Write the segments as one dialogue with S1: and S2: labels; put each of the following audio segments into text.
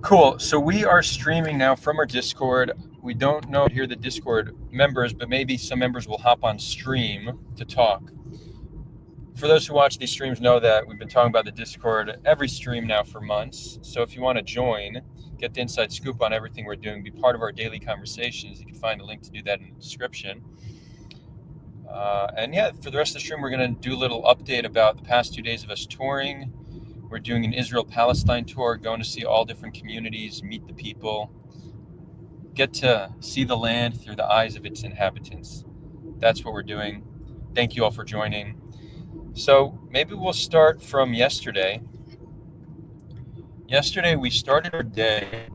S1: Cool. So we are streaming now from our Discord. We don't know here the Discord members, but maybe some members will hop on stream to talk. For those who watch these streams know that we've been talking about the Discord every stream now for months. So if you want to join, get the inside scoop on everything we're doing, be part of our daily conversations, you can find a link to do that in the description. And yeah, for the rest of the stream, we're going to do a little update about the past 2 days of us touring. We're doing an Israel Palestine tour, going to see all different communities, meet the people, get to see the land through the eyes of its inhabitants. That's what we're doing. Thank you all for joining. So maybe we'll start from yesterday. Yesterday we started our day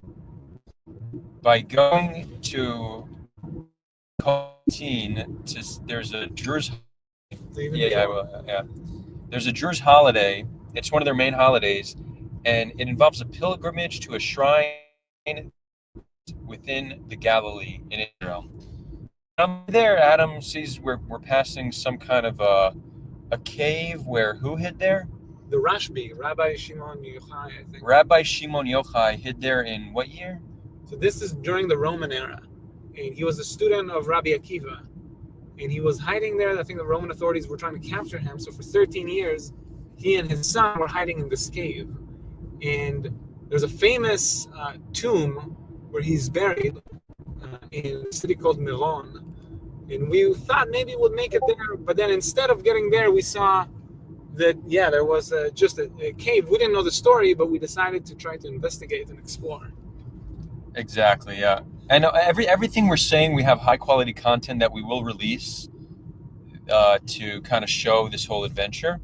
S1: by going to there's a Druze. There's a Druze holiday. It's one of their main holidays, and it involves a pilgrimage to a shrine within the Galilee in Israel. There, Adam sees we're passing some kind of a cave where who hid there?
S2: The Rashbi, Rabbi Shimon Yochai, I think.
S1: Rabbi Shimon Yochai hid there in what year?
S2: So this is during the Roman era, and he was a student of Rabbi Akiva, and he was hiding there. I think the Roman authorities were trying to capture him. So for 13 years, he and his son were hiding in this cave. And there's a famous tomb where he's buried in a city called Miron. And we thought maybe we'd make it there, but then instead of getting there, we saw that, there was just a cave. We didn't know the story, but we decided to try to investigate and explore.
S1: Exactly, yeah. And everything we're saying, we have high-quality content that we will release to kind of show this whole adventure.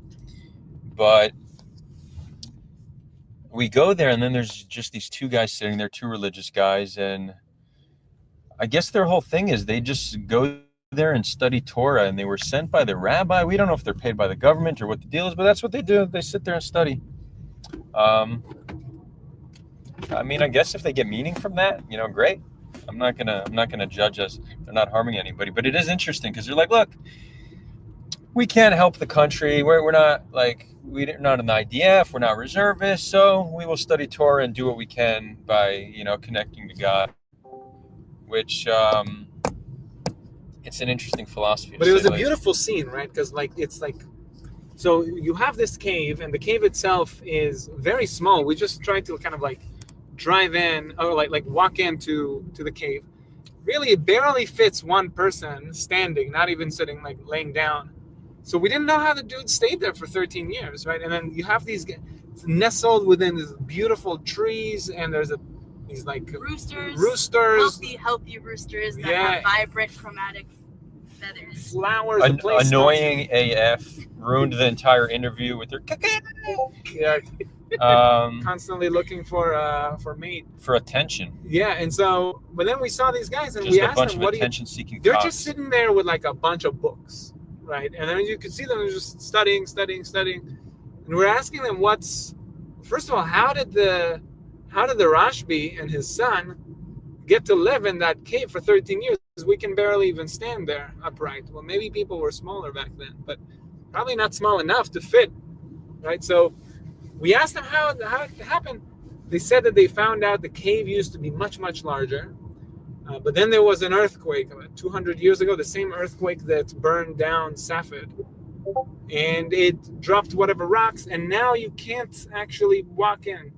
S1: But we go there, and then there's just these two guys sitting there, two religious guys, and I guess their whole thing is they just go there and study Torah, and they were sent by the rabbi. We don't know if they're paid by the government or what the deal is, but that's what they do. They sit there and study. I mean, I guess if they get meaning from that, great. I'm not gonna judge us. They're not harming anybody, but it is interesting because they're like, look, we can't help the country. We're not we're not in the IDF. We're not reservists, so we will study Torah and do what we can by connecting to God, which it's an interesting philosophy.
S2: But it was a beautiful scene, right? Because so you have this cave, and the cave itself is very small. We just tried to kind of drive in or walk into the cave. Really, it barely fits one person standing, not even sitting, laying down. So we didn't know how the dude stayed there for 13 years, right? And then you have these nestled within these beautiful trees, and there's these roosters,
S3: healthy roosters that have vibrant chromatic feathers.
S2: Flowers.
S1: Annoying AF. Ruined the entire interview with their
S2: constantly looking for mate,
S1: for attention.
S2: Yeah, and so, but then we saw these guys, and
S1: just
S2: we asked them,
S1: "What attention-seeking?"
S2: They're just sitting there with a bunch of books, right? And then you could see them just studying, and we're asking them, first of all, how did the Rashbi and his son get to live in that cave for 13 years? We can barely even stand there upright. Well, maybe people were smaller back then, but probably not small enough to fit, right? So we asked them how it happened. They said that they found out the cave used to be much, much larger, but then there was an earthquake about 200 years ago, the same earthquake that burned down Safed, and it dropped whatever rocks, and now you can't actually walk in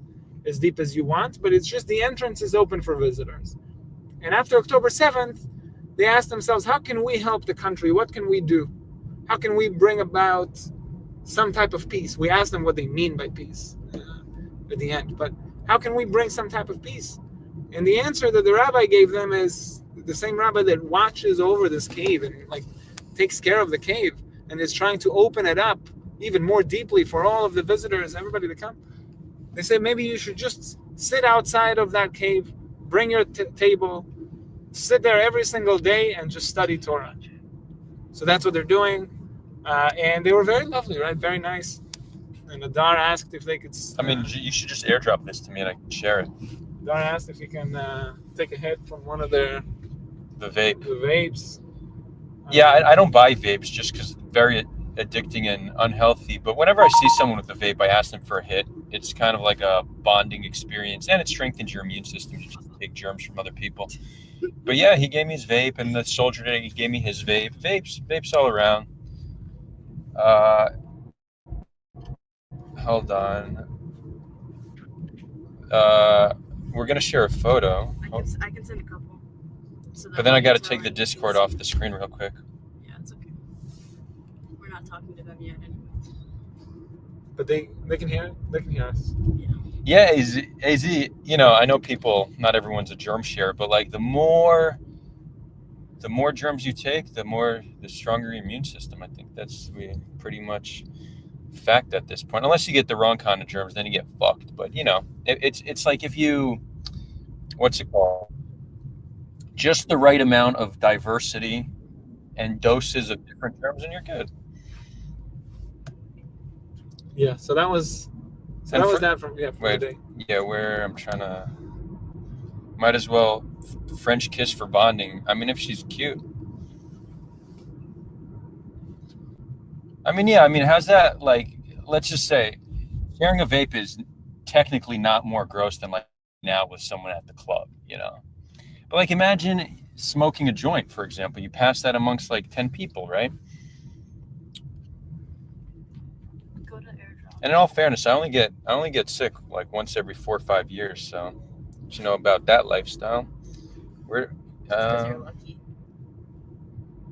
S2: as deep as you want, but it's just the entrance is open for visitors. And after October 7th, they asked themselves, how can we help the country? What can we do? How can we bring about some type of peace? We asked them what they mean by peace at the end, but how can we bring some type of peace? And the answer that the rabbi gave them is the same rabbi that watches over this cave and takes care of the cave and is trying to open it up even more deeply for all of the visitors, everybody to come. They said maybe you should just sit outside of that cave, bring your table, sit there every single day and just study Torah. So that's what they're doing. And they were very lovely, right? Very nice. And Adar asked if they could...
S1: you should just airdrop this to me and I can share it.
S2: Adar asked if he can take a hit from one of the vapes.
S1: Yeah, I don't buy vapes just because very addicting and unhealthy. But whenever I see someone with a vape, I ask them for a hit. it's kind of like a bonding experience, and it strengthens your immune system to just take germs from other people. But yeah, he gave me his vape, and the soldier today, he gave me his vape. Vapes all around. Hold on. We're gonna share a photo.
S3: I can send a couple. So
S1: But then I got to take the Discord off the screen real quick.
S3: Yeah, it's okay. We're not talking to them yet anyway.
S2: But they can hear us.
S1: Yeah, AZ, you know, I know people, not everyone's a germ share, but like the more germs you take, the stronger your immune system. I think that's pretty much fact at this point. Unless you get the wrong kind of germs, then you get fucked. But you know, it's like if you, what's it called? Just the right amount of diversity and doses of different germs, and you're good.
S2: Yeah. So that was. So
S1: And
S2: that was
S1: for-
S2: that from for
S1: wait.
S2: the day.
S1: Yeah, where I'm trying to. Might as well French kiss for bonding. I mean, if she's cute. I mean, yeah. I mean, how's that? Like, let's just say, sharing a vape is technically not more gross than like now with someone at the club, you know. But like, imagine smoking a joint, for example. You pass that amongst like 10 people, right?
S3: Go to airdrop.
S1: And in all fairness, I only get sick like once every 4 or 5 years. So, what you know about that lifestyle? Where?
S3: Because you're lucky.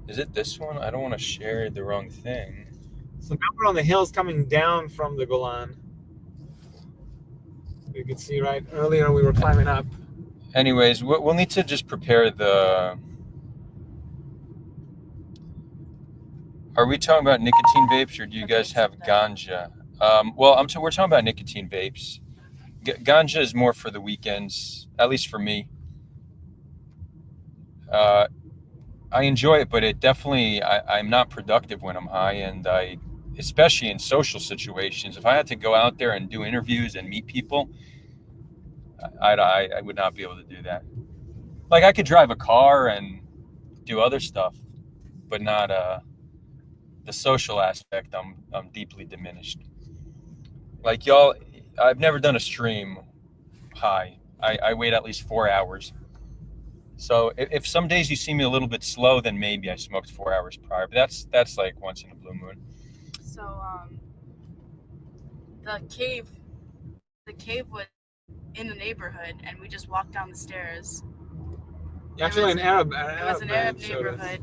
S1: Is it this one? I don't want to share the wrong thing.
S2: So now we're on the hills coming down from the Golan. You can see right earlier we were climbing up.
S1: Anyways, we'll need to just prepare the. Are we talking about nicotine vapes, or do you guys have ganja? Well, we're talking about nicotine vapes. Ganja is more for the weekends, at least for me. I enjoy it, but it definitely I'm not productive when I'm high, and especially in social situations. If I had to go out there and do interviews and meet people, I would not be able to do that. Like I could drive a car and do other stuff, but not the social aspect. I'm deeply diminished. Like y'all, I've never done a stream high. I wait at least 4 hours. So if some days you see me a little bit slow, then maybe I smoked 4 hours prior. But that's like once in a blue moon.
S3: So the cave was in the neighborhood, and we just walked down the stairs.
S2: Actually, an Arab.
S3: It was an Arab neighborhood,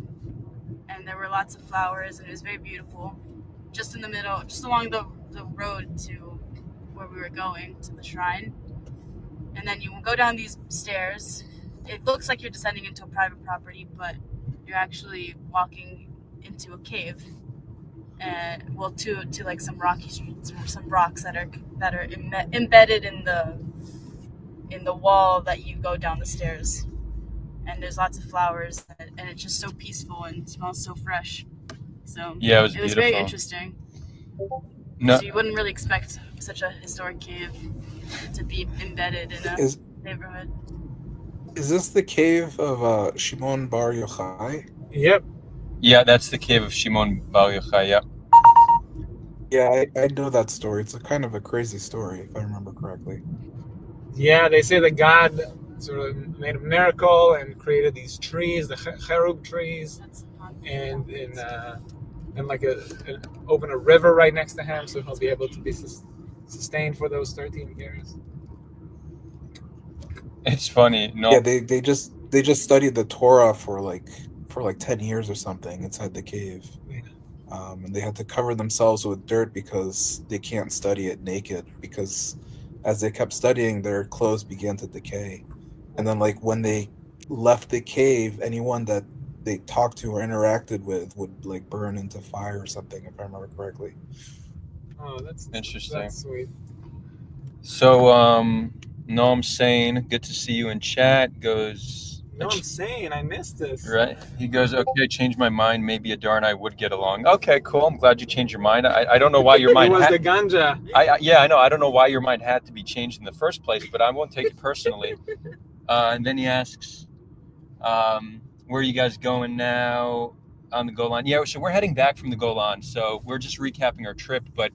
S3: and there were lots of flowers, and it was very beautiful. Just in the middle, just along the road to where we were going, to the shrine. And then you will go down these stairs. It looks like you're descending into a private property, but you're actually walking into a cave. And well, to like some rocky streets, or some rocks that are embedded in the wall that you go down the stairs. And there's lots of flowers, and it's just so peaceful and smells so fresh. So
S1: Yeah, it was
S3: very
S1: beautiful.
S3: interesting.
S1: No,
S3: So you wouldn't really expect such a historic cave to be embedded in a neighborhood.
S4: Is this the cave of Shimon Bar Yochai?
S2: Yep.
S1: yeah, that's the cave of Shimon Bar Yochai. Yeah.
S4: Yeah, I know that story. It's a kind of a crazy story, if I remember correctly.
S2: Yeah, they say that God sort of made a miracle and created these trees, the cherub trees, and like open a river right next to him, so he'll be able to be sustained for those 13 years.
S1: It's funny. No.
S4: Yeah, they just studied the Torah for like 10 years or something inside the cave.
S2: Yeah.
S4: And they had to cover themselves with dirt because they can't study it naked, because as they kept studying, their clothes began to decay. And then like when they left the cave, anyone that they talked to or interacted with would like burn into fire or something, if I remember correctly.
S2: Oh, that's
S1: Interesting.
S2: That's sweet.
S1: So, Noam Sane, good to see you in chat. Goes,
S2: No, I'm saying I missed this.
S1: right? He goes, okay, changed my mind. Maybe Adar and I would get along. Okay, cool. I'm glad you changed your mind. I don't know why your mind
S2: It was
S1: had.
S2: the ganja.
S1: Yeah, I know. I don't know why your mind had to be changed in the first place, but I won't take it personally. And then he asks, where are you guys going now on the Golan? Yeah, so we're heading back from the Golan. So we're just recapping our trip, but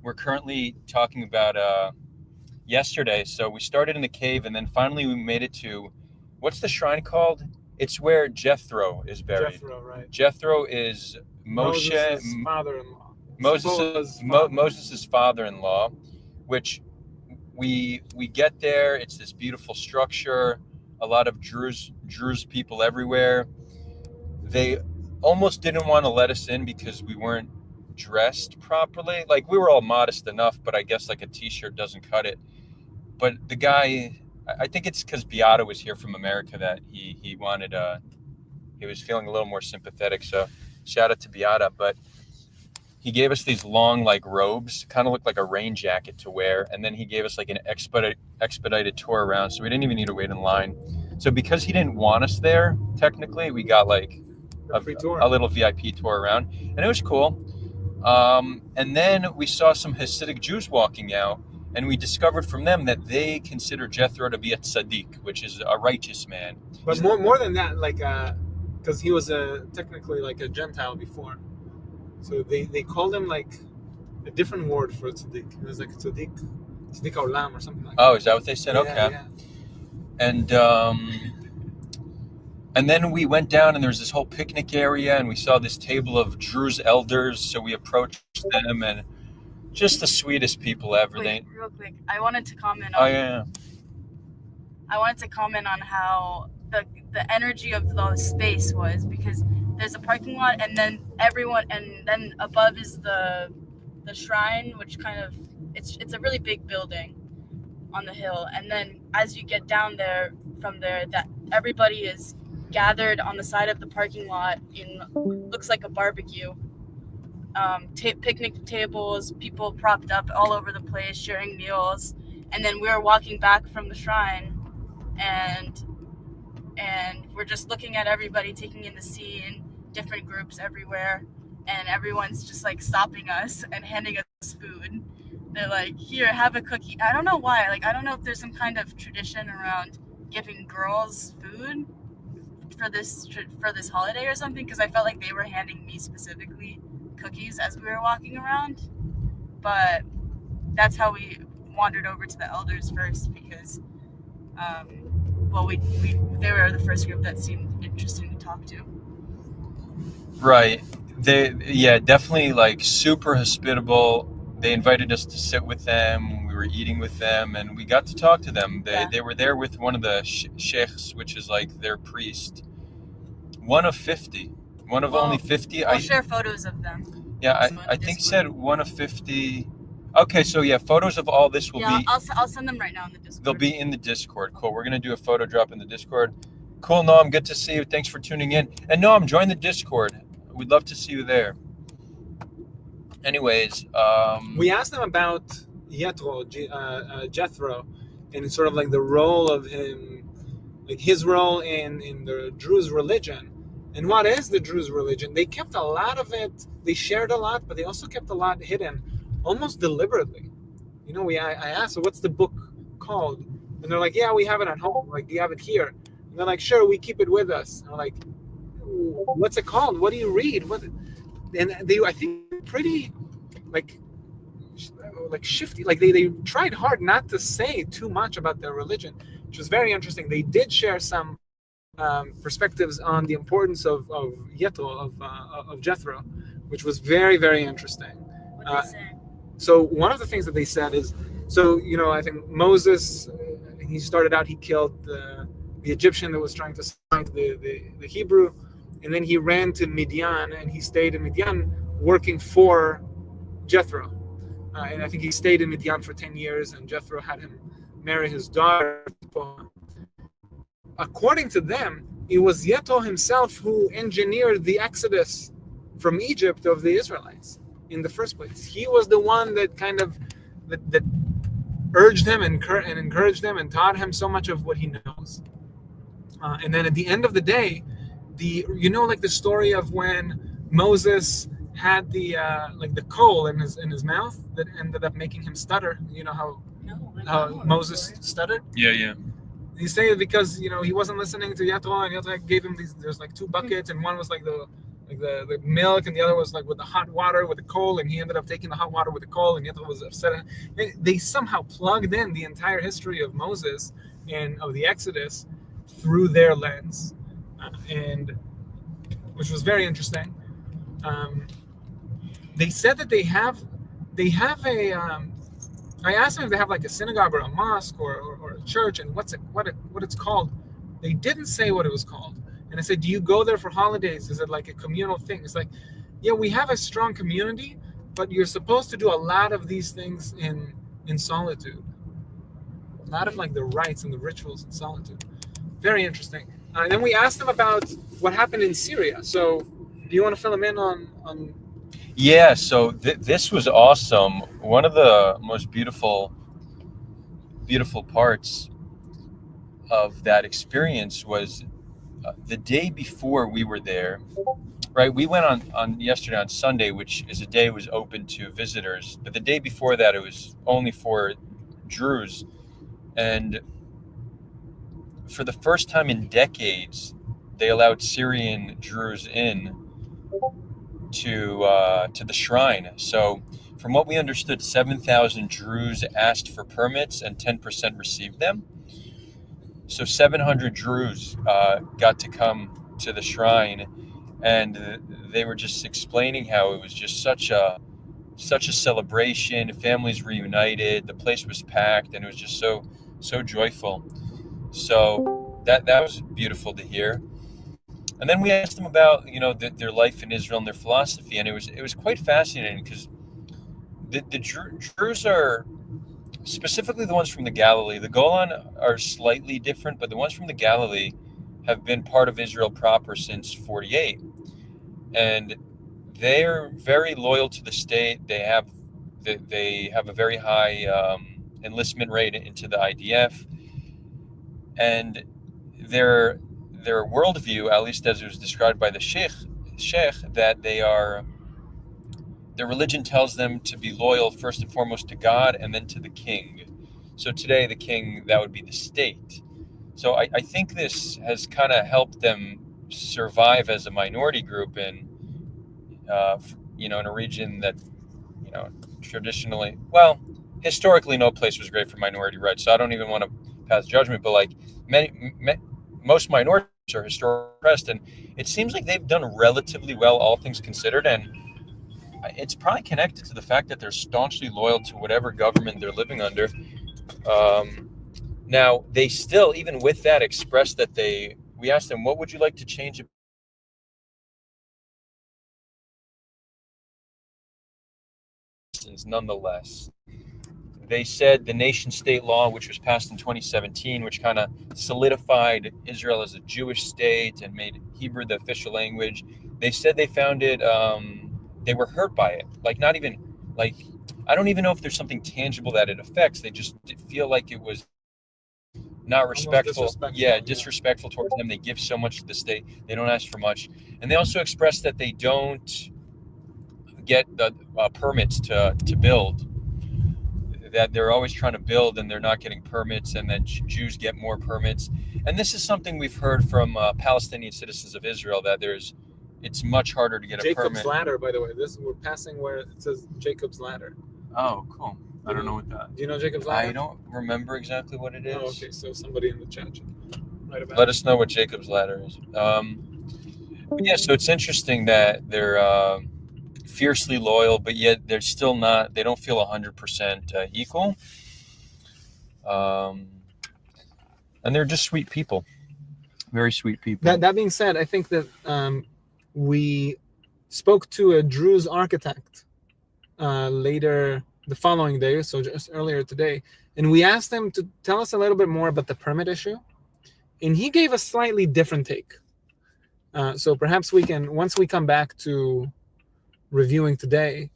S1: we're currently talking about yesterday. So we started in the cave, and then finally we made it to, what's the shrine called? It's where Jethro is buried.
S2: Jethro, right?
S1: Jethro is
S2: Moses' father-in-law.
S1: Moses' father-in-law, which we get there. It's this beautiful structure, a lot of Druze people everywhere. They almost didn't want to let us in because we weren't dressed properly. Like, we were all modest enough, but I guess like a t-shirt doesn't cut it. But the guy, I think it's because Beata was here from America that he wanted he was feeling a little more sympathetic. So shout out to Beata. But he gave us these long like robes, kind of looked like a rain jacket to wear, and then he gave us like an expedited tour around, so we didn't even need to wait in line. So because he didn't want us there, technically, we got like
S2: A free tour.
S1: a little VIP tour around, and it was cool. And then we saw some Hasidic Jews walking out, and we discovered from them that they consider Jethro to be a tzaddik, which is a righteous man.
S2: But more than that, like, because he was technically like a Gentile before, so they called him like a different word for tzaddik. It was like tzaddik olam or something like that.
S1: Oh, is that what they said?
S2: Yeah,
S1: Okay.
S2: yeah.
S1: And then we went down, and there was this whole picnic area, and we saw this table of Druze elders. So we approached them, and just the sweetest people ever.
S3: Wait, real quick, I wanted to comment on.
S1: Oh yeah.
S3: I wanted to comment on how the energy of the space was, because there's a parking lot, and then then above is the shrine, which kind of it's a really big building on the hill, and then as you get down there from there, that everybody is gathered on the side of the parking lot in looks like a barbecue. Picnic tables, people propped up all over the place sharing meals, and then we were walking back from the shrine, and we're just looking at everybody taking in the scene, different groups everywhere, and everyone's just like stopping us and handing us food. They're like, here, have a cookie. I don't know why. Like, I don't know if there's some kind of tradition around giving girls food for this holiday or something, because I felt like they were handing me specifically cookies as we were walking around. But that's how we wandered over to the elders first, because they were the first group that seemed interesting to talk to.
S1: Right. Definitely like super hospitable. They invited us to sit with them. We were eating with them, and we got to talk to them. They were there with one of the sheikhs, which is like their priest. One of 50. Only 50.
S3: I'll share photos of them.
S1: Yeah, I think said one of 50. Okay, so yeah, photos of all this will be.
S3: I'll send them right now in the Discord.
S1: They'll be in the Discord. Cool. We're gonna do a photo drop in the Discord. Cool, Noam. Good to see you. Thanks for tuning in. And Noam, join the Discord. We'd love to see you there. Anyways,
S2: we asked them about Jethro, and sort of like the role of him, like his role in the Druze religion. And what is the Druze religion? They kept a lot of it. They shared a lot, but they also kept a lot hidden, almost deliberately. You know, I asked, so what's the book called? And they're like, yeah, we have it at home. Like, do you have it here? And they're like, sure, we keep it with us. And I'm like, what's it called? What do you read? And they, I think, pretty like shifty. Like they tried hard not to say too much about their religion, which was very interesting. They did share some perspectives on the importance of Jethro, which was very, very interesting.
S3: What they say?
S2: So one of the things that they said is, so, you know, I think Moses, he started out, he killed the Egyptian that was trying to find the Hebrew, and then he ran to Midian, and he stayed in Midian working for Jethro. And I think he stayed in Midian for 10 years, and Jethro had him marry his daughter. According to them, it was Jethro himself who engineered the exodus from Egypt of the Israelites in the first place. He was the one that kind of that urged him and encouraged him and taught him so much of what he knows. And then at the end of the day, like the story of when Moses had the coal in his mouth that ended up making him stutter. You know how Moses stuttered?
S1: Yeah.
S2: He said because he wasn't listening to Jethro, and Jethro gave him these. There's like two buckets, and one was like like the milk, and the other was like with the hot water with the coal, and he ended up taking the hot water with the coal, and the other was upset. They somehow plugged in the entire history of Moses and of the Exodus through their lens, and which was very interesting. They said that they have a. I asked them if they have like a synagogue or a mosque or a church, and what it's called. They didn't say what it was called. And I said, do you go there for holidays? Is it like a communal thing? It's like, yeah, we have a strong community, but you're supposed to do a lot of these things in solitude. A lot of like the rites and the rituals in solitude. Very interesting. And then we asked them about what happened in Syria. So do you want to fill them in on
S1: Yeah, so this was awesome. One of the most beautiful parts of that experience was the day before we were there, right? We went on yesterday on Sunday, which is a day was open to visitors, but the day before that it was only for Druze. And for the first time in decades, they allowed Syrian Druze in to the shrine. So from what we understood, 7,000 Druze asked for permits and 10% received them. So 700 Druze got to come to the shrine, and they were just explaining how it was just such a celebration. Families reunited, the place was packed, and it was just so joyful. So that was beautiful to hear. And then we asked them about their life in Israel and their philosophy, and it was quite fascinating because the Druze are, specifically the ones from the Galilee. The Golan are slightly different, but the ones from the Galilee have been part of Israel proper since 48. And they're very loyal to the state. They have a very high enlistment rate into the IDF. And their worldview, at least as it was described by the sheikh, that their religion tells them to be loyal first and foremost to God and then to the king. So today the king, that would be the state. So I think this has kind of helped them survive as a minority group in a region that traditionally, well, historically no place was great for minority rights. So I don't even want to pass judgment, but like most minorities are historically oppressed, and it seems like they've done relatively well, all things considered, and it's probably connected to the fact that they're staunchly loyal to whatever government they're living under. Now, they still, even with that, expressed that we asked them, what would you like to change? Nonetheless, they said the nation-state law, which was passed in 2017, which kind of solidified Israel as a Jewish state and made Hebrew the official language, they said they found it, they were hurt by it. Like, not even, like, I don't even know if there's something tangible that it affects. They just feel like it was not respectful. Disrespectful towards them. They give so much to the state. They don't ask for much. And they also expressed that they don't get the permits to build. That they're always trying to build and they're not getting permits, and that Jews get more permits. And this is something we've heard from Palestinian citizens of Israel, that it's much harder to get a permit.
S2: Jacob's Ladder, by the way. We're passing where it says Jacob's Ladder.
S1: Oh, cool. I don't know what that.
S2: Do you know Jacob's Ladder?
S1: I don't remember exactly what it is.
S2: Oh, okay. So somebody in the chat should write about it.
S1: Let us know what Jacob's Ladder is. Yeah, so it's interesting that they're fiercely loyal, but yet they're still not. They don't feel 100% equal. And they're just sweet people. Very sweet people.
S2: That being said, I think that we spoke to a Druze architect later the following day, so just earlier today, and we asked him to tell us a little bit more about the permit issue, and he gave a slightly different take. So perhaps we can, once we come back to reviewing today,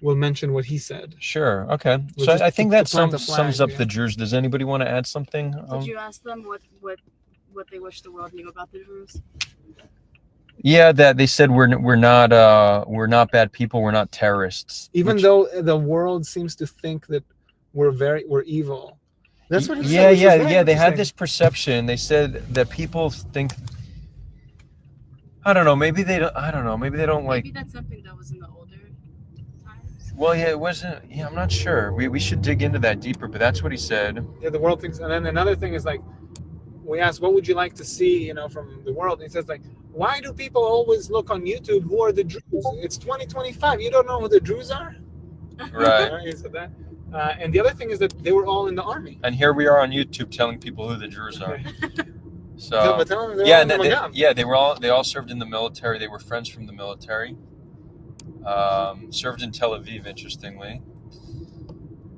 S2: we'll mention what he said.
S1: Sure. Okay. So I think that sums up the Druze. Does anybody want to add something?
S3: Did you ask them what they wish the world knew about the Druze?
S1: Yeah, that they said we're not bad people. We're not terrorists.
S2: Even though the world seems to think that we're evil. That's what he
S1: said. Yeah. They had this perception. They said that people think. I don't know. Maybe they don't. I don't know. Maybe they don't like.
S3: Maybe that's something that was in the older times.
S1: Well, yeah, it wasn't. Yeah, I'm not sure. We should dig into that deeper. But that's what he said.
S2: Yeah, the world thinks. And then another thing is like, we asked, what would you like to see, from the world? And he says like, why do people always look on YouTube? Who are the Druze? It's 2025. You don't know who the Druze are?
S1: Right.
S2: He said that. And the other thing is that they were all in the army.
S1: And here we are on YouTube telling people who the Druze are. So
S2: Tell them
S1: yeah, and they all served in the military. They were friends from the military. Served in Tel Aviv, interestingly.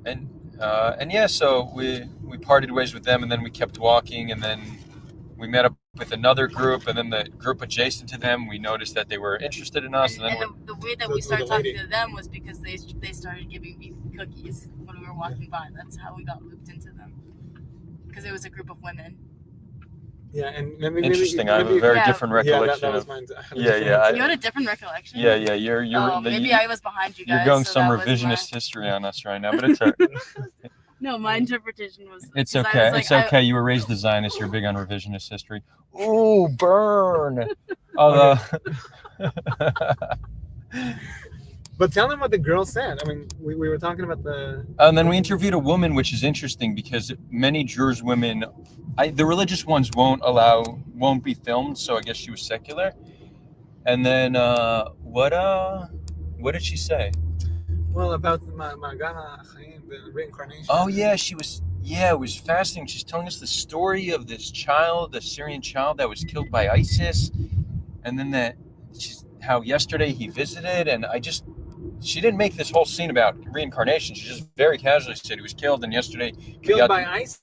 S1: And yeah, so we parted ways with them, and then we kept walking, and then we met up with another group, and then the group adjacent to them, we noticed that they were interested in us.
S3: And the way that we started talking to them was because they started giving me cookies when we were walking by. That's how we got looped into them. Because it was a group of women.
S2: Yeah, and
S1: interesting. I have a very different recollection.
S2: That was mine.
S3: You had a different recollection?
S1: Yeah. You're
S3: maybe I was behind you guys.
S1: You're going
S3: so
S1: some revisionist history on us right now, but it's all right.
S3: No, my interpretation was.
S1: It's okay. It's okay. You were raised a Zionist. You're big on revisionist history. Ooh, burn. Although.
S2: But tell them what the girl said. I mean, we were talking about the.
S1: And then we interviewed a woman, which is interesting because many Druze women, the religious ones won't be filmed. So I guess she was secular. And then what did she say?
S2: Well, about the reincarnation.
S1: Oh yeah, she was. Yeah, it was fascinating. She's telling us the story of this child, the Syrian child that was killed by ISIS, and then how yesterday he visited, and she didn't make this whole scene about reincarnation. She just very casually said he was killed, and yesterday
S2: killed by ISIS.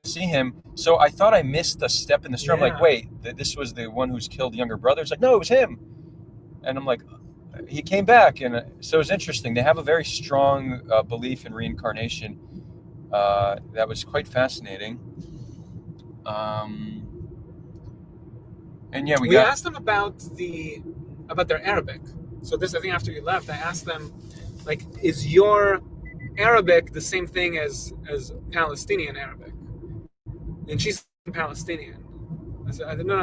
S1: See him. So I thought I missed a step in the story. I'm like, wait, this was the one who's killed the younger brother. It's like, no, it was him. And I'm like, he came back, and so it's interesting. They have a very strong belief in reincarnation. That was quite fascinating. And yeah, we
S2: asked them about their Arabic. So this, I think, after you left, I asked them, like, is your Arabic the same thing as Palestinian Arabic? And she's Palestinian. I said, no.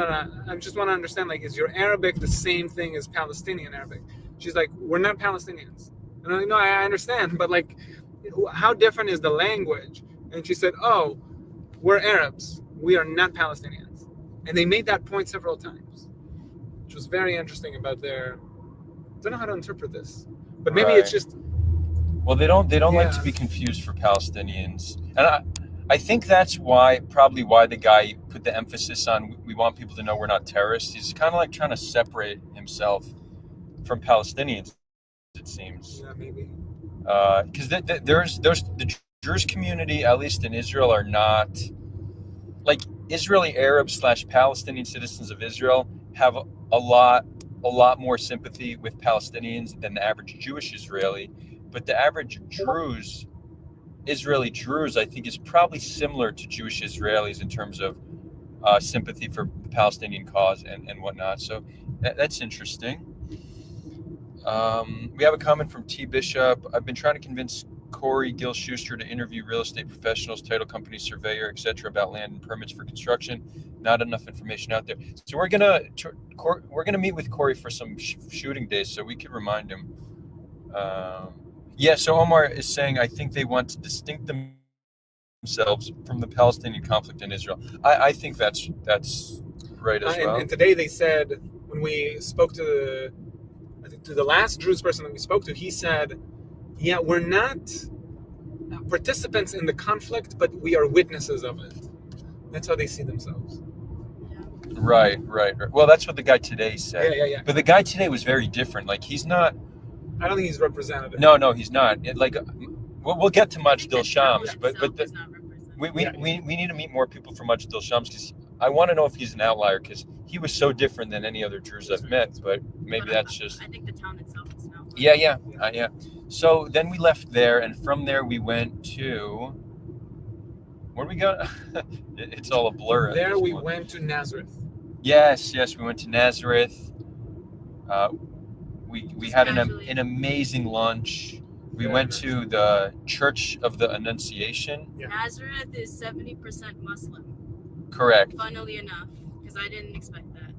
S2: I just want to understand, like, is your Arabic the same thing as Palestinian Arabic? She's like, we're not Palestinians. And I'm like, no, I understand, but like, how different is the language? And she said, oh, we're Arabs. We are not Palestinians. And they made that point several times, which was very interesting about their. I don't know how to interpret this, but maybe it's just.
S1: Well, they don't like to be confused for Palestinians, and I think that's probably why the guy put the emphasis on we want people to know we're not terrorists. He's kind of like trying to separate himself from Palestinians, it seems.
S2: Yeah, maybe.
S1: Because the Druze community, at least in Israel, are not like Israeli Arabs / Palestinian citizens of Israel have a lot more sympathy with Palestinians than the average Jewish Israeli. But the average Israeli Druze, I think, is probably similar to Jewish Israelis in terms of sympathy for the Palestinian cause and whatnot. So that's interesting. We have a comment from T. Bishop. I've been trying to convince Corey Gil Schuster to interview real estate professionals, title companies, surveyor, etc. about land and permits for construction. Not enough information out there. So we're gonna meet with Corey for some shooting days, so we could remind him. So Omar is saying, I think they want to distinct themselves from the Palestinian conflict in Israel. I think that's right as well.
S2: And today they said, when we spoke to the last Druze person that we spoke to, he said, yeah, we're not participants in the conflict, but we are witnesses of it. That's how they see themselves.
S1: Right. Well, that's what the guy today said.
S2: Yeah.
S1: But the guy today was very different. Like, he's not.
S2: I don't think he's representative.
S1: No, he's not. We'll get to Majdal Shams, but we need to meet more people from Majdal Shams because I want to know if he's an outlier because he was so different than any other Druze I've met. But maybe that's just.
S3: I think the town itself is an outlier.
S1: Yeah. So then we left there, and from there we went to. Where we go? It's all a blur.
S2: There we went to Nazareth.
S1: Yes, we went to Nazareth. We had an amazing lunch. We went to the Church of the Annunciation.
S2: Yeah.
S3: Nazareth is 70% Muslim.
S1: Correct.
S3: Funnily enough, because I didn't expect that.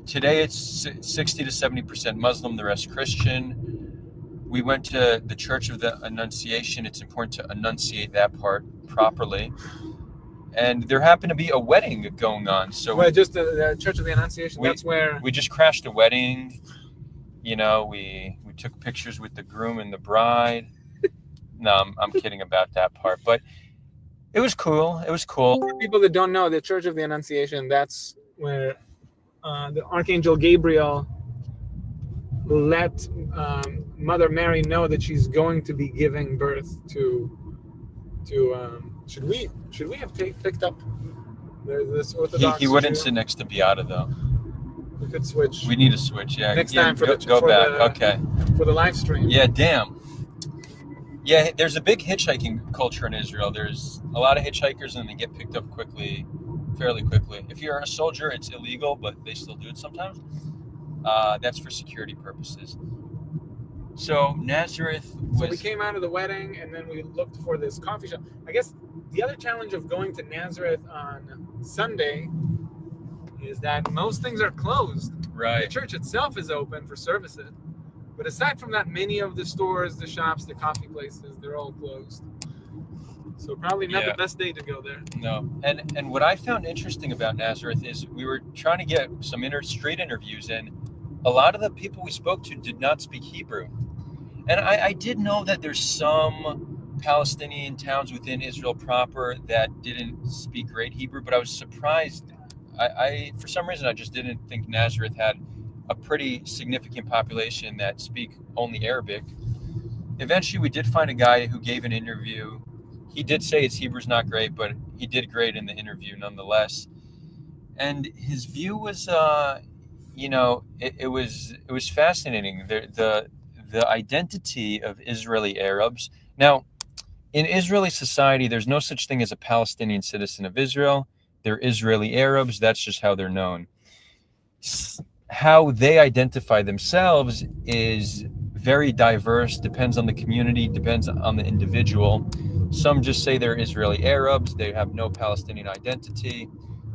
S1: today it's 60 to 70% Muslim, the rest Christian. We went to the Church of the Annunciation. It's important to enunciate that part properly. And there happened to be a wedding going on. So
S2: Well, just the Church of the Annunciation. That's where
S1: we just crashed a wedding. You know, we took pictures with the groom and the bride. No, I'm kidding about that part. But it was cool. It was cool.
S2: For people that don't know, the Church of the Annunciation, that's where the Archangel Gabriel let Mother Mary know that she's going to be giving birth to should we have picked up this Orthodox
S1: He wouldn't
S2: Jew?
S1: sit next to Beata, though.
S2: We could switch.
S1: We need to switch, yeah.
S2: Next
S1: Yeah,
S2: time for
S1: go back. Okay.
S2: For the live stream.
S1: Yeah, damn. Yeah, there's a big hitchhiking culture in Israel. There's a lot of hitchhikers, and they get picked up fairly quickly. If you're a soldier, it's illegal, but they still do it sometimes. That's for security purposes. So Nazareth was...
S2: So we came out of the wedding, and then we looked for this coffee shop. I guess the other challenge of going to Nazareth on Sunday is that most things are closed. The
S1: Right.
S2: church itself is open for services. But aside from that, many of the stores, the shops, the coffee places, they're all closed. So probably not
S1: Yeah.
S2: the best day to go there.
S1: No. And what I found interesting about Nazareth is we were trying to get some street interviews, and a lot of the people we spoke to did not speak Hebrew. And I did know that there's some Palestinian towns within Israel proper that didn't speak great Hebrew, but I was surprised. I for some reason, I just didn't think Nazareth had a pretty significant population that speak only Arabic. Eventually, we did find a guy who gave an interview. He did say his Hebrew's not great, but he did great in the interview nonetheless. And his view was, it was fascinating. The identity of Israeli Arabs. Now, in Israeli society, there's no such thing as a Palestinian citizen of Israel. They're Israeli Arabs. That's just how they're known. How they identify themselves is very diverse, depends on the community, depends on the individual. Some just say they're Israeli Arabs. They have no Palestinian identity.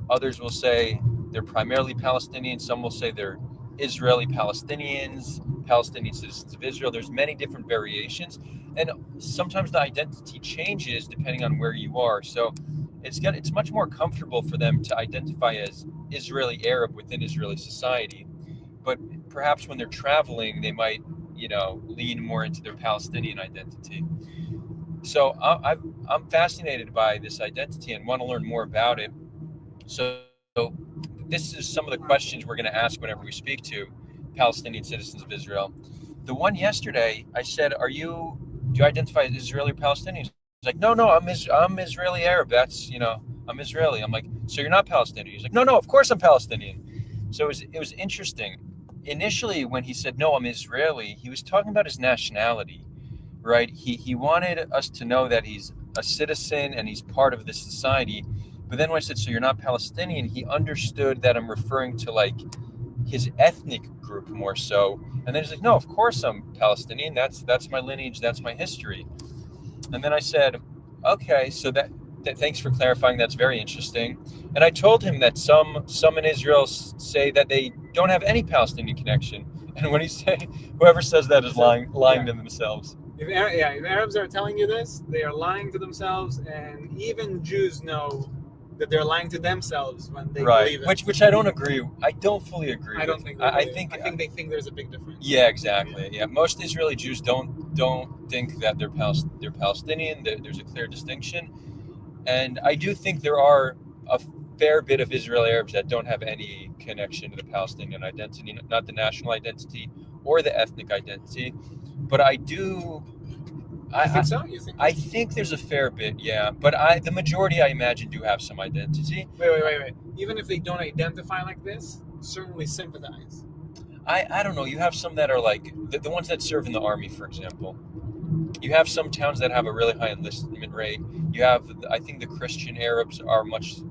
S1: Others will say they're primarily Palestinian. Some will say they're Israeli Palestinians, Palestinian citizens of Israel. There's many different variations, and sometimes the identity changes depending on where you are. So it's much more comfortable for them to identify as Israeli Arab within Israeli society. But perhaps when they're traveling, they might, lean more into their Palestinian identity. So I'm fascinated by this identity and want to learn more about it. So this is some of the questions we're going to ask whenever we speak to Palestinian citizens of Israel. The one yesterday, I said, do you identify as Israeli or Palestinian? He's like, no, I'm Israeli Arab. That's, I'm Israeli. I'm like, so you're not Palestinian? He's like, no, of course I'm Palestinian. So it was interesting. Initially, when he said, no, I'm Israeli, he was talking about his nationality, right? He wanted us to know that he's a citizen and he's part of this society. But then when I said, so you're not Palestinian, he understood that I'm referring to like his ethnic group more so. And then he's like, no, of course I'm Palestinian. That's my lineage. That's my history. And then I said, okay, so that thanks for clarifying. That's very interesting. And I told him that some in Israel say that they don't have any Palestinian connection. And when he said, whoever says that is lying to themselves.
S2: If Arabs are telling you this, they are lying to themselves, and even Jews know that they're lying to themselves when they believe it.
S1: Which I don't agree. I don't fully agree.
S2: I don't think.
S1: I
S2: think they think there's a big difference.
S1: Yeah, exactly. Yeah, most Israeli Jews don't think that they're Palestinian. There's a clear distinction, and I do think there are a fair bit of Israeli Arabs that don't have any connection to the Palestinian identity, not the national identity or the ethnic identity. But I do.
S2: I think so. You think?
S1: I think there's a fair bit, yeah. But the majority, I imagine, do have some identity.
S2: Wait. Even if they don't identify like this, certainly sympathize.
S1: I don't know. You have some that are like the ones that serve in the army, for example. You have some towns that have a really high enlistment rate. You have, I think, the Christian Arabs are much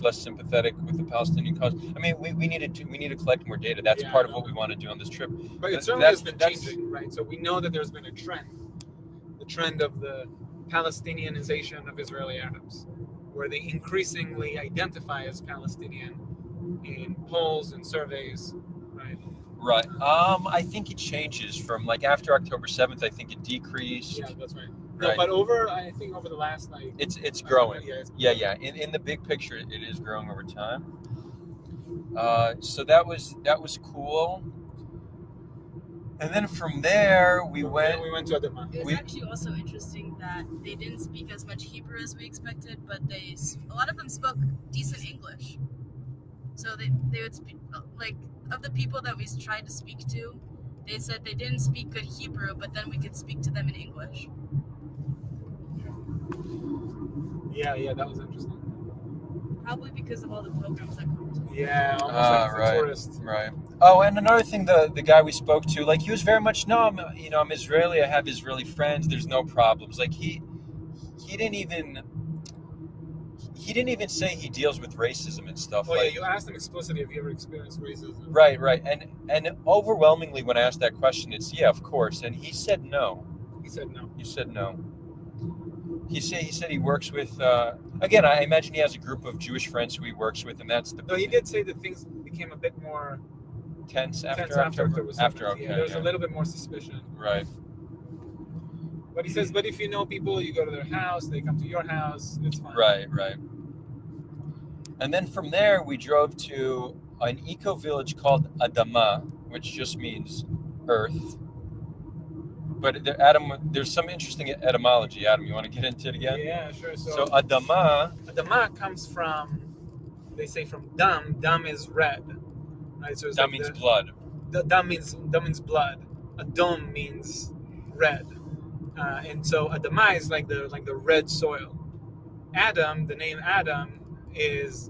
S1: less sympathetic with the Palestinian cause. I mean, we need to collect more data. That's part of what we want to do on this trip.
S2: But it certainly has been changing, right? So we know that there's been a trend, the trend of the Palestinianization of Israeli Arabs, where they increasingly identify as Palestinian in polls and surveys, right?
S1: Right. I think it changes from like after October 7th. I think it decreased.
S2: Yeah, that's right. No,
S1: Right.
S2: but I think over the last like
S1: It's growing.
S2: Yeah, it's
S1: Yeah. In the big picture, it is growing over time. So that was cool. And then from there we
S2: Then
S1: went.
S2: we went to Adama.
S3: It was actually also interesting that they didn't speak as much Hebrew as we expected, but a lot of them spoke decent English. So they would speak, like, of the people that we tried to speak to, they said they didn't speak good Hebrew, but then we could speak to them in English.
S2: Yeah, that was interesting.
S3: Probably because of all the pilgrims that come to
S2: Yeah, almost like
S1: right.
S2: a tourist.
S1: Right. Oh, and another thing, the guy we spoke to, like he was very much, no, I'm Israeli. I have Israeli friends. There's no problems. Like he didn't even say he deals with racism and stuff.
S2: Oh
S1: like,
S2: yeah, you asked him explicitly, have you ever experienced racism?
S1: Right. And overwhelmingly when I asked that question, it's yeah, of course. And he said no.
S2: He said no.
S1: He said no. He said he works with. Again, I imagine he has a group of Jewish friends who he works with, and that's the.
S2: No, he did say that things became a bit more
S1: tense after
S2: October 7th.
S1: okay,
S2: yeah, there was a little bit more suspicion.
S1: Right.
S2: But he says, but if you know people, you go to their house, they come to your house, it's fine.
S1: Right. And then from there, we drove to an eco-village called Adama, which just means earth. But Adam, there's some interesting etymology. Adam, you want to get into it again?
S2: Yeah, sure.
S1: So Adama.
S2: Adama comes from, they say from dam. Dam is red, right? So it's
S1: That
S2: like
S1: means blood.
S2: Dam means blood. Adom means red, and so Adama is like the red soil. Adam, the name Adam,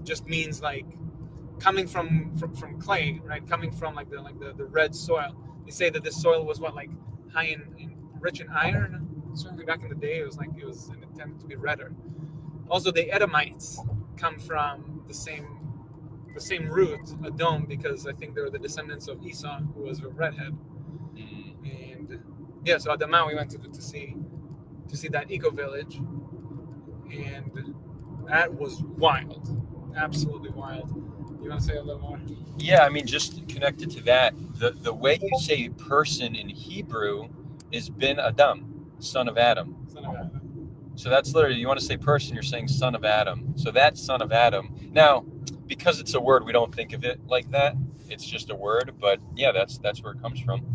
S2: just means like coming from clay, right? Coming from like the red soil. They say that this soil was like high in rich in iron. Certainly back in the day, it was intended to be redder. Also, the Edomites come from the same root, Adom, because I think they were the descendants of Esau, who was a redhead. And yeah, so Adama we went to see that eco village, and that was wild, absolutely wild. You want to say a little more?
S1: Yeah, I mean, just connected to that, the way you say person in Hebrew is bin Adam, son of Adam.
S2: Son of Adam.
S1: So that's literally, you want to say person, you're saying son of Adam. So that's son of Adam. Now, because it's a word, we don't think of it like that. It's just a word, but yeah, that's where it comes from.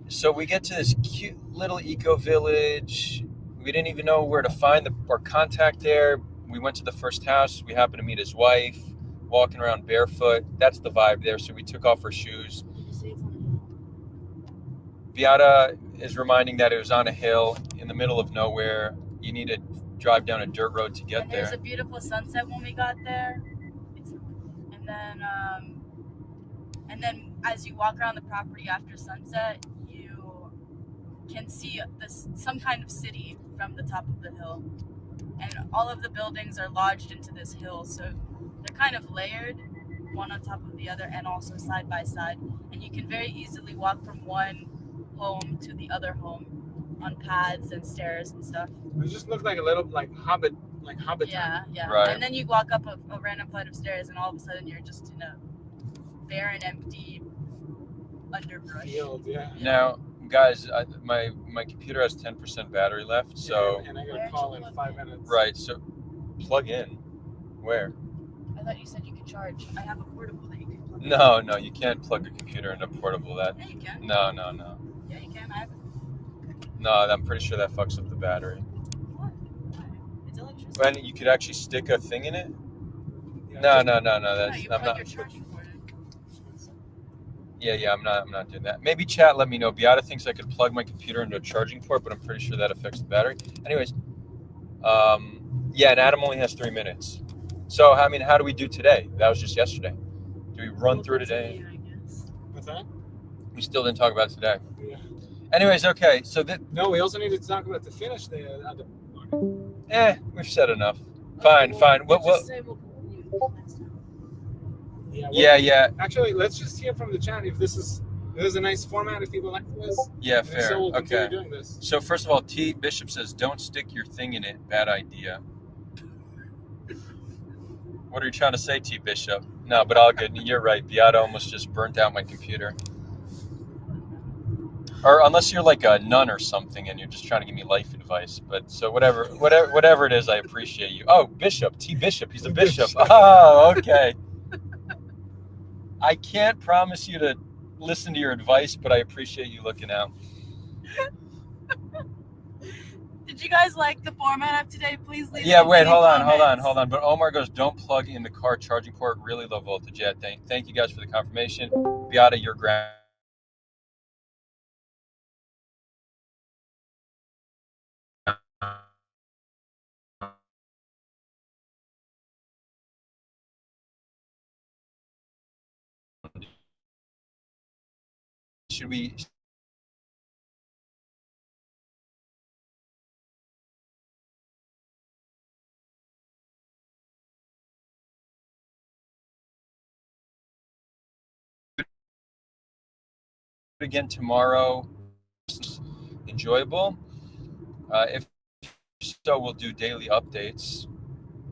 S1: So we get to this cute little eco village. We didn't even know where to find our contact there. We went to the first house. We happened to meet his wife, walking around barefoot. That's the vibe there. So we took off our shoes. Beata is reminding that it was on a hill in the middle of nowhere. You need to drive down a dirt road to get there.
S3: There's a beautiful sunset when we got there. And then as you walk around the property after sunset, you can see some kind of city from the top of the hill. And all of the buildings are lodged into this hill, so they're kind of layered, one on top of the other, and also side by side. And you can very easily walk from one home to the other home on paths and stairs and stuff.
S2: It just looked like a little Hobbit.
S3: Yeah.
S1: Right.
S3: And then you walk up a random flight of stairs, and all of a sudden you're just in a barren, empty underbrush
S2: field. Yeah.
S1: Now, guys, my computer has 10% battery left, so
S2: and I got a call in 5 minutes.
S1: right. So plug in. Where?
S3: I thought you said you could charge. I have a portable that you can plug in.
S1: No, you can't plug a computer into a portable.
S3: Yeah, you can.
S1: No.
S3: Yeah, you can. I have it.
S1: No, I'm pretty sure that fucks up the battery.
S3: What? It's electricity.
S1: And you could actually stick a thing in it?
S2: Yeah,
S1: No.
S3: No,
S1: That's
S3: you
S1: I'm
S3: plug
S1: not.
S3: your charger for it.
S1: Yeah, I'm not doing that. Maybe chat, let me know. Beata thinks I could plug my computer into a charging port, but I'm pretty sure that affects the battery. Anyways, yeah, and Adam only has 3 minutes. So, I mean, how do we do today? That was just yesterday. Do we run through today?
S3: I guess.
S2: What's that?
S1: We still didn't talk about today.
S2: Yeah.
S1: Anyways, okay, so
S2: No, we also needed to talk about the finish
S1: we've said enough. Fine. What?
S3: Just say we'll next time.
S1: Yeah.
S2: Actually, let's just hear from the chat if this is a nice format. If people like this,
S1: Yeah,
S2: if
S1: fair.
S2: so we'll continue
S1: Okay.
S2: doing this.
S1: So first of all, T Bishop says, "Don't stick your thing in it." Bad idea. What are you trying to say, T Bishop? No, but all good. You're right. Beata almost just burnt out my computer. Or unless you're like a nun or something and you're just trying to give me life advice. But so whatever it is, I appreciate you. Oh, Bishop, T Bishop, he's a bishop. Oh, okay. I can't promise you to listen to your advice, but I appreciate you looking out.
S3: Did you guys like the format of today? Please leave.
S1: Yeah, wait, hold
S3: comments.
S1: on. But Omar goes, don't plug in the car charging port, really low voltage. Yeah, thank you guys for the confirmation. Beata, your grand. Should we again tomorrow? Enjoyable. If so, we'll do daily updates.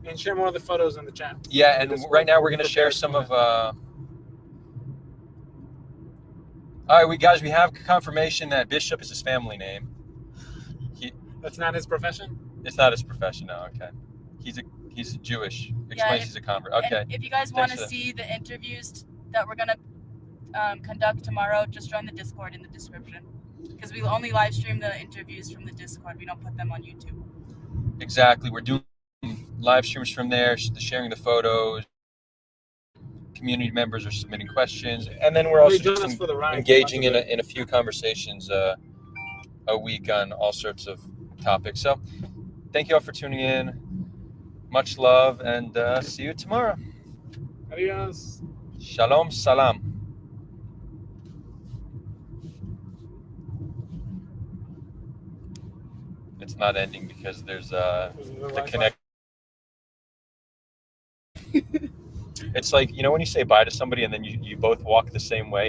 S2: And share more of the photos in the chat.
S1: Yeah, and right now we're going to share some of. All right, we have confirmation that Bishop is his family name.
S2: That's not his profession?
S1: It's not his profession, no. Okay, he's Jewish. Explains he's a convert. Okay.
S3: If you guys want to see the interviews that we're gonna conduct tomorrow, just join the Discord in the description, because we only live stream the interviews from the Discord. We don't put them on YouTube.
S1: Exactly. We're doing live streams from there, sharing the photos. Community members are submitting questions, and then we're also just engaging in a few conversations a week on all sorts of topics. So thank you all for tuning in. Much love, and see you tomorrow.
S2: Adios.
S1: Shalom, salam. It's not ending because there's the connect. It's like, when you say bye to somebody and then you both walk the same way